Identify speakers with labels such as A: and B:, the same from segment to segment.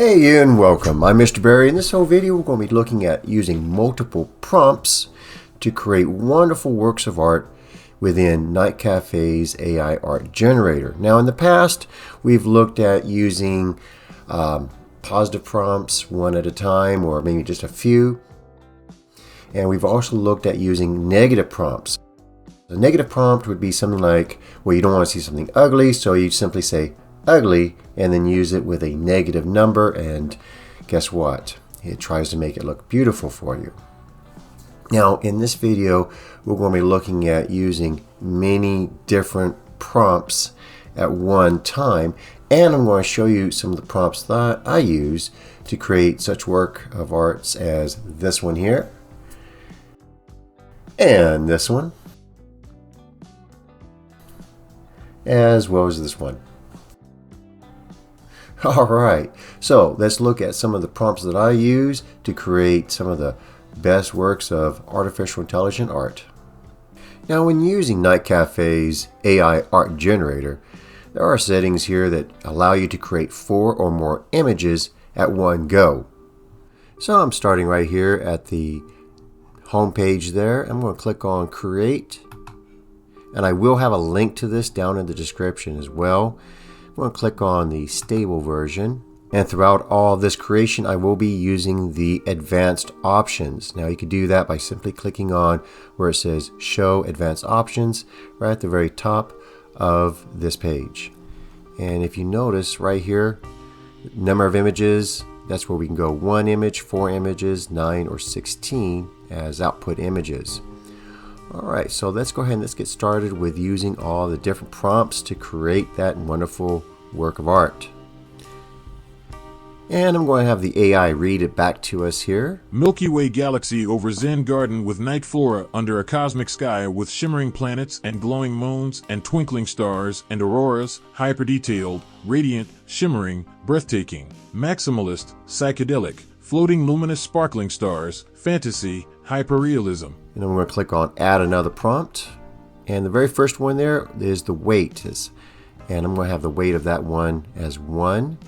A: Hey and welcome, I'm Mr. Barry. In this whole video we're going to be looking at using multiple prompts to create wonderful works of art within Night Cafe's AI art generator. Now in the past we've looked at using positive prompts one at a time or maybe just a few, and we've also looked at using negative prompts. A negative prompt would be something like, well, you don't want to see something ugly, so you simply say ugly and then use it with a negative number, and guess what? It tries to make it look beautiful for you. Now in this video we're going to be looking at using many different prompts at one time, and I'm going to show you some of the prompts that I use to create such work of arts as this one here and this one, as well as this one. Alright, so let's look at some of the prompts that I use to create some of the best works of artificial intelligent art. Now when using Night Cafe's AI art generator, there are settings here that allow you to create 4 or more images at one go. So I'm starting right here at the home page there. I'm going to click on Create, and I will have a link to this down in the description as well. I'm going to click on the stable version, and throughout all this creation I will be using the advanced options. Now you can do that by simply clicking on where it says show advanced options right at the very top of this page. And if you notice right here, number of images, that's where we can go 1 image, 4 images, 9 or 16 as output images. Alright, so let's go ahead and let's get started with using all the different prompts to create that wonderful work of art. And I'm going to have the AI read it back to us here.
B: Milky Way galaxy over Zen garden with night flora under a cosmic sky with shimmering planets and glowing moons and twinkling stars and auroras, hyper-detailed, radiant, shimmering, breathtaking, maximalist, psychedelic, floating luminous sparkling stars, fantasy, hyperrealism.
A: And I'm going to click on add another prompt, and the very first one there is the weight, and I'm going to have the weight of that one as 1,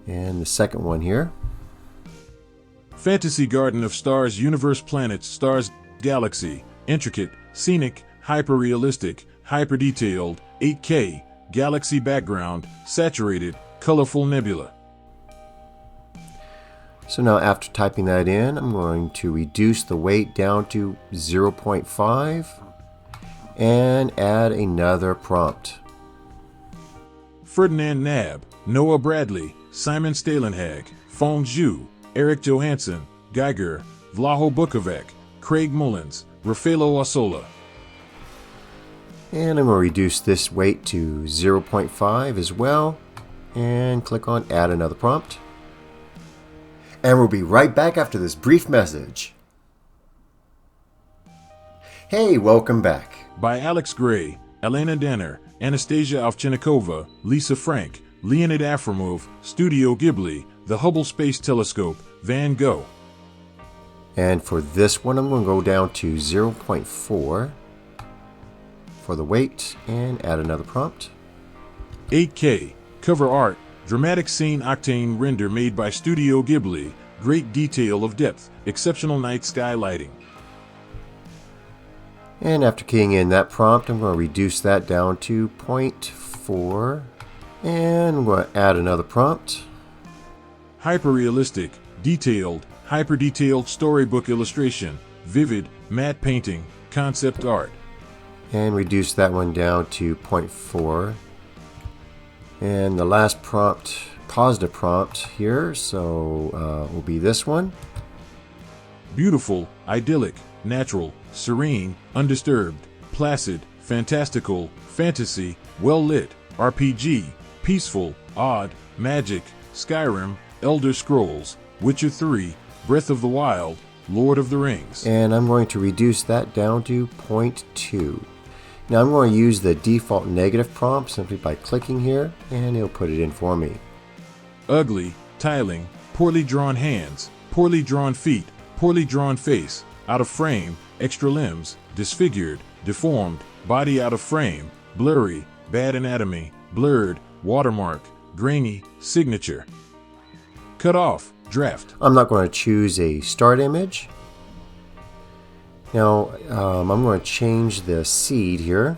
A: and the second one here,
B: fantasy garden of stars, universe, planets, stars, galaxy, intricate, scenic, hyper-realistic, hyper-detailed, 8K, galaxy background, saturated, colorful nebula.
A: So now after typing that in, I'm going to reduce the weight down to 0.5 and add another prompt.
B: Ferdinand Nab, Noah Bradley, Simon Stalenhag, Fong Zhu, Eric Johansson, Geiger, Vlaho Bukovac, Craig Mullins, Rafaelo Osola.
A: And I'm going to reduce this weight to 0.5 as well and click on add another prompt. And we'll be right back after this brief message. Hey, welcome back.
B: By Alex Gray, Elena Danner, Anastasia Ovchinnikova, Lisa Frank, Leonid Afremov, Studio Ghibli, the Hubble Space Telescope, Van Gogh.
A: And for this one I'm going to go down to 0.4 for the weight and add another prompt.
B: 8K, cover art, dramatic scene octane render made by Studio Ghibli, great detail of depth, exceptional night sky lighting.
A: And after keying in that prompt, I'm going to reduce that down to 0.4, and I'm going to add another prompt.
B: Hyper-realistic, detailed, hyper-detailed storybook illustration, vivid, matte painting, concept art.
A: And reduce that one down to 0.4. And the last prompt, positive prompt here, so will be this one.
B: Beautiful, idyllic, natural, serene, undisturbed, placid, fantastical, fantasy, well-lit, RPG, peaceful, odd, magic, Skyrim, Elder Scrolls, Witcher 3, Breath of the Wild, Lord of the Rings.
A: And I'm going to reduce that down to 0.2. Now I'm going to use the default negative prompt simply by clicking here, and it'll put it in for me.
B: Ugly, tiling, poorly drawn hands, poorly drawn feet, poorly drawn face, out of frame, extra limbs, disfigured, deformed, body out of frame, blurry, bad anatomy, blurred, watermark, grainy, signature. Cut off. Draft.
A: I'm not going to choose a start image. Now I'm going to change the seed here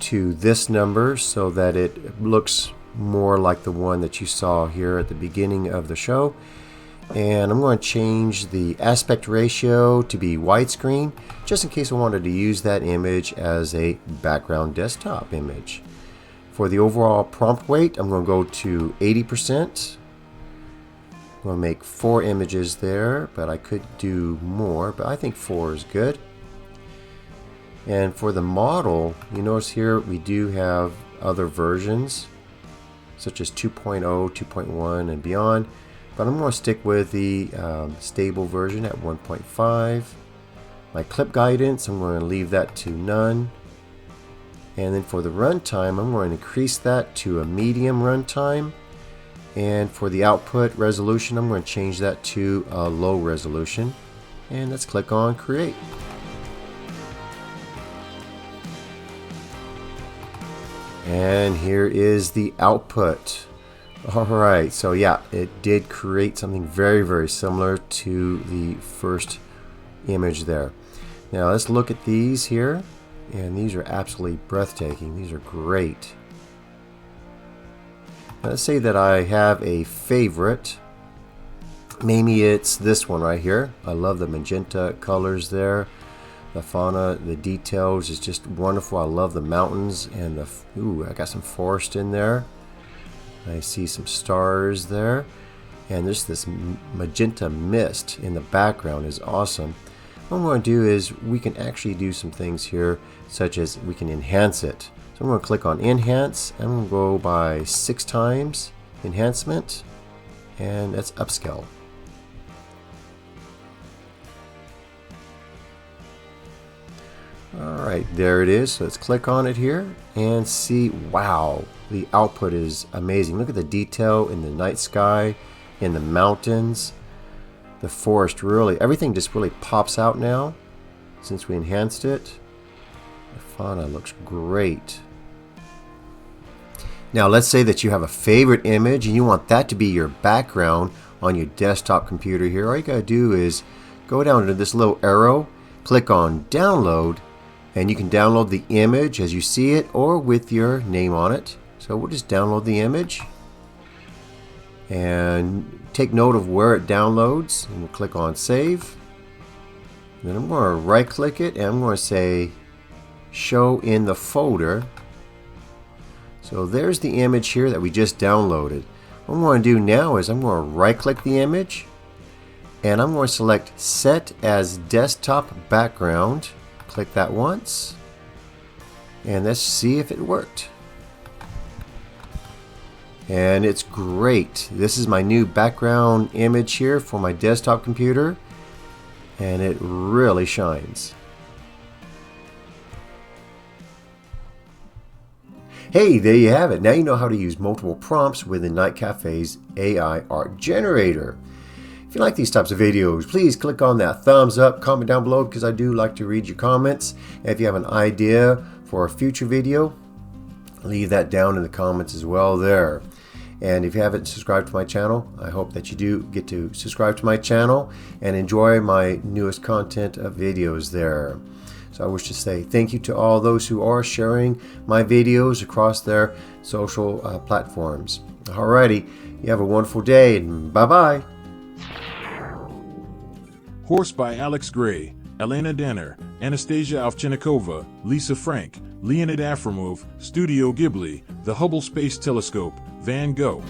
A: to this number so that it looks more like the one that you saw here at the beginning of the show. And I'm going to change the aspect ratio to be widescreen, just in case I wanted to use that image as a background desktop image. For the overall prompt weight, I'm going to go to 80%. I'm going to make 4 images there, but I could do more, but I think 4 is good. And for the model, you notice here we do have other versions, such as 2.0, 2.1, and beyond. But I'm going to stick with the stable version at 1.5. My clip guidance, I'm going to leave that to none. And then for the runtime, I'm going to increase that to a medium runtime. And for the output resolution, I'm going to change that to a low resolution. And let's click on Create. And here is the output. Alright, so yeah, it did create something very, very similar to the first image there. Now let's look at these here, and these are absolutely breathtaking. These are great. Now, let's say that I have a favorite. Maybe it's this one right here. I love the magenta colors there. The fauna, the details is just wonderful. I love the mountains and the, ooh, I got some forest in there. I see some stars there, and there's this magenta mist in the background is awesome. What I'm going to do is we can actually do some things here, such as we can enhance it. So I'm going to click on Enhance. I'm going to go by 6 times enhancement, and that's upscale. Alright, there it is. So let's click on it here and see, wow, the output is amazing. Look at the detail in the night sky, in the mountains, the forest, really. Everything just really pops out now since we enhanced it. The fauna looks great. Now let's say that you have a favorite image and you want that to be your background on your desktop computer here. All you gotta do is go down to this little arrow, click on Download, and you can download the image as you see it or with your name on it. So we'll just download the image and take note of where it downloads, and we'll click on Save. Then I'm going to right click it and I'm going to say Show in the folder. So there's the image here that we just downloaded. What I'm going to do now is I'm going to right click the image and I'm going to select Set as Desktop Background. Click that once, and let's see if it worked. And it's great. This is my new background image here for my desktop computer, and it really shines. Hey, there you have it. Now you know how to use multiple prompts within Night Cafe's AI art generator. If you like these types of videos, please click on that thumbs up, comment down below, because I do like to read your comments. And if you have an idea for a future video, leave that down in the comments as well there. And if you haven't subscribed to my channel, I hope that you do get to subscribe to my channel and enjoy my newest content of videos there. So I wish to say thank you to all those who are sharing my videos across their social platforms. Alrighty, you have a wonderful day, and bye-bye.
B: Horse by Alex Gray, Elena Danner, Anastasia Ovchinnikova, Lisa Frank, Leonid Afremov, Studio Ghibli, the Hubble Space Telescope, Van Gogh.